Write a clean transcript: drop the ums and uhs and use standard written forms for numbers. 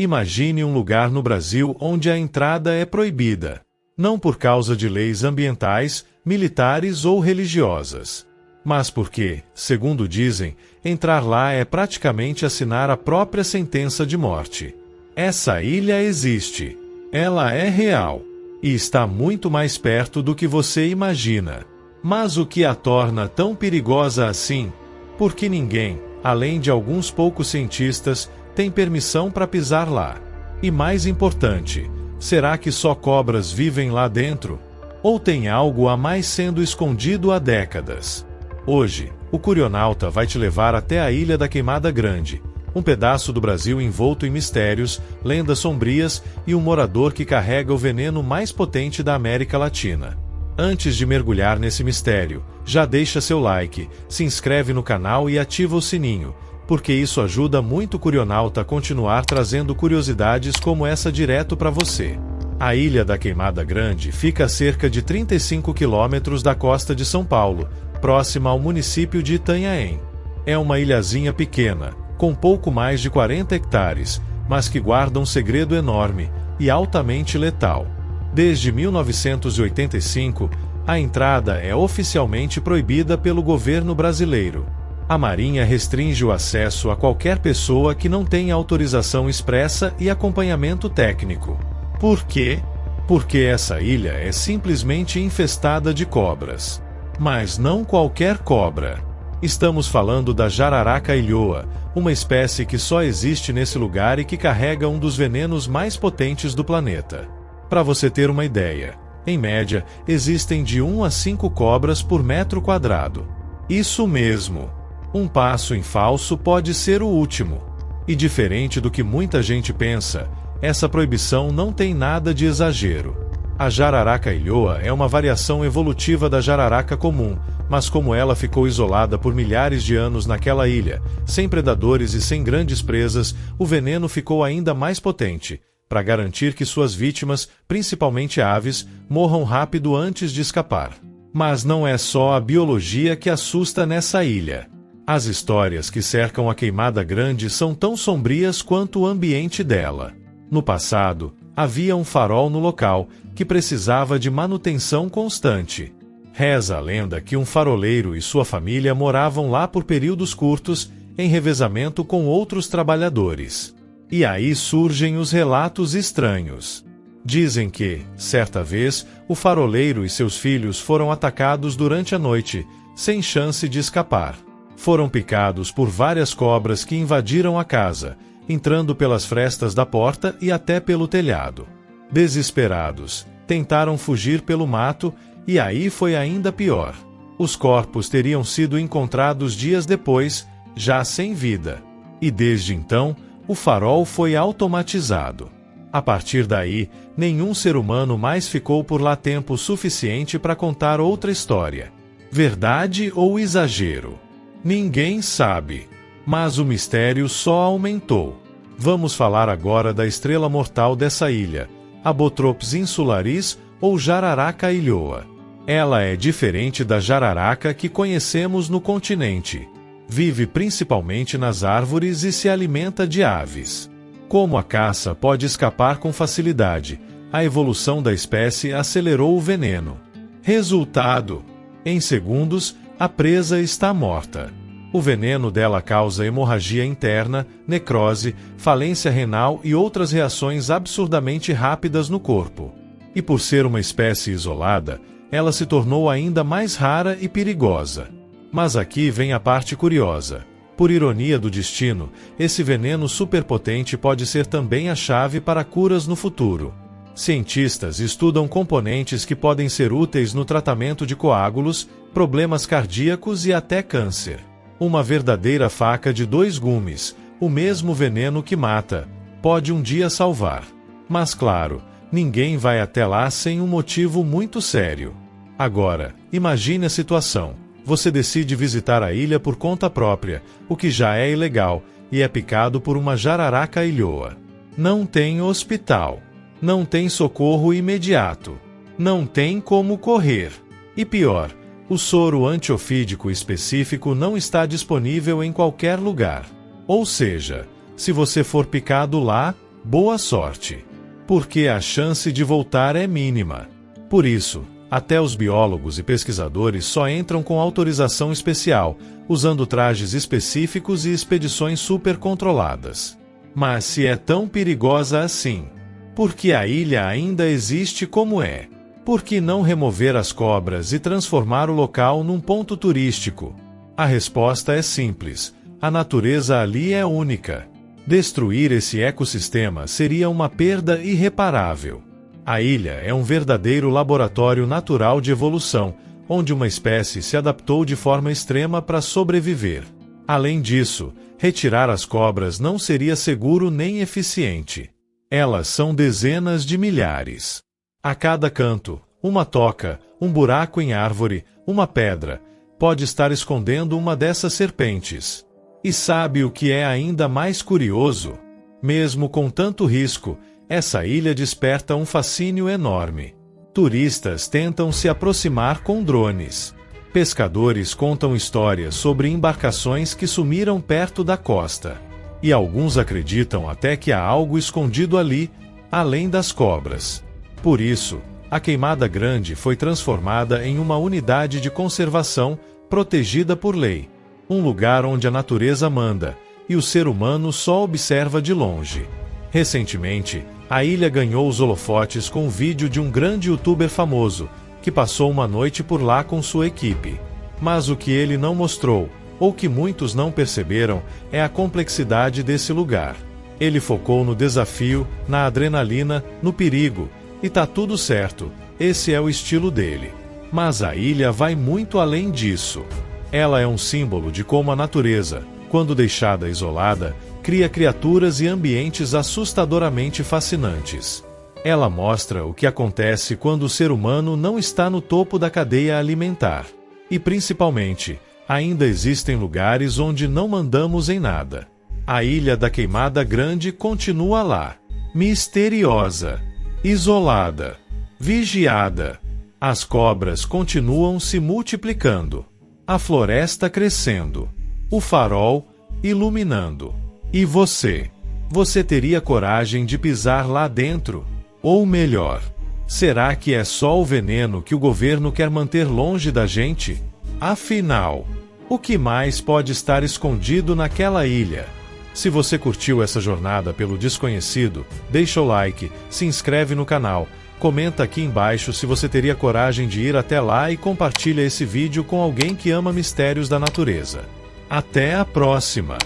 Imagine um lugar no Brasil onde a entrada é proibida, não por causa de leis ambientais, militares ou religiosas, mas porque, segundo dizem, entrar lá é praticamente assinar a própria sentença de morte. Essa ilha existe. Ela é real. E está muito mais perto do que você imagina. Mas o que a torna tão perigosa assim? Porque ninguém, além de alguns poucos cientistas, tem permissão para pisar lá. E mais importante, será que só cobras vivem lá dentro? Ou tem algo a mais sendo escondido há décadas? Hoje, o Curionauta vai te levar até a Ilha da Queimada Grande, um pedaço do Brasil envolto em mistérios, lendas sombrias e um morador que carrega o veneno mais potente da América Latina. Antes de mergulhar nesse mistério, já deixa seu like, se inscreve no canal e ativa o sininho, porque isso ajuda muito o Curionauta a continuar trazendo curiosidades como essa direto para você. A Ilha da Queimada Grande fica a cerca de 35 quilômetros da costa de São Paulo, próxima ao município de Itanhaém. É uma ilhazinha pequena, com pouco mais de 40 hectares, mas que guarda um segredo enorme e altamente letal. Desde 1985, a entrada é oficialmente proibida pelo governo brasileiro. A Marinha restringe o acesso a qualquer pessoa que não tenha autorização expressa e acompanhamento técnico. Por quê? Porque essa ilha é simplesmente infestada de cobras. Mas não qualquer cobra. Estamos falando da jararaca ilhoa, uma espécie que só existe nesse lugar e que carrega um dos venenos mais potentes do planeta. Para você ter uma ideia, em média, existem de 1 a 5 cobras por metro quadrado. Isso mesmo! Um passo em falso pode ser o último. E diferente do que muita gente pensa, essa proibição não tem nada de exagero. A jararaca ilhoa é uma variação evolutiva da jararaca comum, mas como ela ficou isolada por milhares de anos naquela ilha, sem predadores e sem grandes presas, o veneno ficou ainda mais potente, para garantir que suas vítimas, principalmente aves, morram rápido antes de escapar. Mas não é só a biologia que assusta nessa ilha. As histórias que cercam a Queimada Grande são tão sombrias quanto o ambiente dela. No passado, havia um farol no local, que precisava de manutenção constante. Reza a lenda que um faroleiro e sua família moravam lá por períodos curtos, em revezamento com outros trabalhadores. E aí surgem os relatos estranhos. Dizem que, certa vez, o faroleiro e seus filhos foram atacados durante a noite, sem chance de escapar. Foram picados por várias cobras que invadiram a casa, entrando pelas frestas da porta e até pelo telhado. Desesperados, tentaram fugir pelo mato e aí foi ainda pior. Os corpos teriam sido encontrados dias depois, já sem vida. E desde então, o farol foi automatizado. A partir daí, nenhum ser humano mais ficou por lá tempo suficiente para contar outra história. Verdade ou exagero? Ninguém sabe. Mas o mistério só aumentou. Vamos falar agora da estrela mortal dessa ilha, a Bothrops insularis ou jararaca ilhoa. Ela é diferente da jararaca que conhecemos no continente. Vive principalmente nas árvores e se alimenta de aves. Como a caça pode escapar com facilidade, a evolução da espécie acelerou o veneno. Resultado: em segundos, a presa está morta. O veneno dela causa hemorragia interna, necrose, falência renal e outras reações absurdamente rápidas no corpo. E por ser uma espécie isolada, ela se tornou ainda mais rara e perigosa. Mas aqui vem a parte curiosa. Por ironia do destino, esse veneno superpotente pode ser também a chave para curas no futuro. Cientistas estudam componentes que podem ser úteis no tratamento de coágulos, problemas cardíacos e até câncer. Uma verdadeira faca de dois gumes, o mesmo veneno que mata, pode um dia salvar. Mas claro, ninguém vai até lá sem um motivo muito sério. Agora, imagine a situação. Você decide visitar a ilha por conta própria, o que já é ilegal, e é picado por uma jararaca ilhoa. Não tem hospital. Não tem socorro imediato. Não tem como correr. E pior, o soro antiofídico específico não está disponível em qualquer lugar. Ou seja, se você for picado lá, boa sorte. Porque a chance de voltar é mínima. Por isso, até os biólogos e pesquisadores só entram com autorização especial, usando trajes específicos e expedições super controladas. Mas se é tão perigosa assim, por que a ilha ainda existe como é? Por que não remover as cobras e transformar o local num ponto turístico? A resposta é simples: a natureza ali é única. Destruir esse ecossistema seria uma perda irreparável. A ilha é um verdadeiro laboratório natural de evolução, onde uma espécie se adaptou de forma extrema para sobreviver. Além disso, retirar as cobras não seria seguro nem eficiente. Elas são dezenas de milhares. A cada canto, uma toca, um buraco em árvore, uma pedra, pode estar escondendo uma dessas serpentes. E sabe o que é ainda mais curioso? Mesmo com tanto risco, essa ilha desperta um fascínio enorme. Turistas tentam se aproximar com drones. Pescadores contam histórias sobre embarcações que sumiram perto da costa. E alguns acreditam até que há algo escondido ali, além das cobras. Por isso, a Queimada Grande foi transformada em uma unidade de conservação protegida por lei. Um lugar onde a natureza manda, e o ser humano só observa de longe. Recentemente, a ilha ganhou os holofotes com um vídeo de um grande youtuber famoso, que passou uma noite por lá com sua equipe. Mas o que ele não mostrou, ou que muitos não perceberam, é a complexidade desse lugar. Ele focou no desafio, na adrenalina, no perigo, e tá tudo certo, esse é o estilo dele. Mas a ilha vai muito além disso. Ela é um símbolo de como a natureza, quando deixada isolada, cria criaturas e ambientes assustadoramente fascinantes. Ela mostra o que acontece quando o ser humano não está no topo da cadeia alimentar. E principalmente, ainda existem lugares onde não mandamos em nada. A Ilha da Queimada Grande continua lá, misteriosa, isolada, vigiada. As cobras continuam se multiplicando. A floresta crescendo, o farol iluminando. E você? Você teria coragem de pisar lá dentro? Ou melhor, será que é só o veneno que o governo quer manter longe da gente? Afinal, o que mais pode estar escondido naquela ilha? Se você curtiu essa jornada pelo desconhecido, deixa o like, se inscreve no canal. Comenta aqui embaixo se você teria coragem de ir até lá e compartilha esse vídeo com alguém que ama mistérios da natureza. Até a próxima!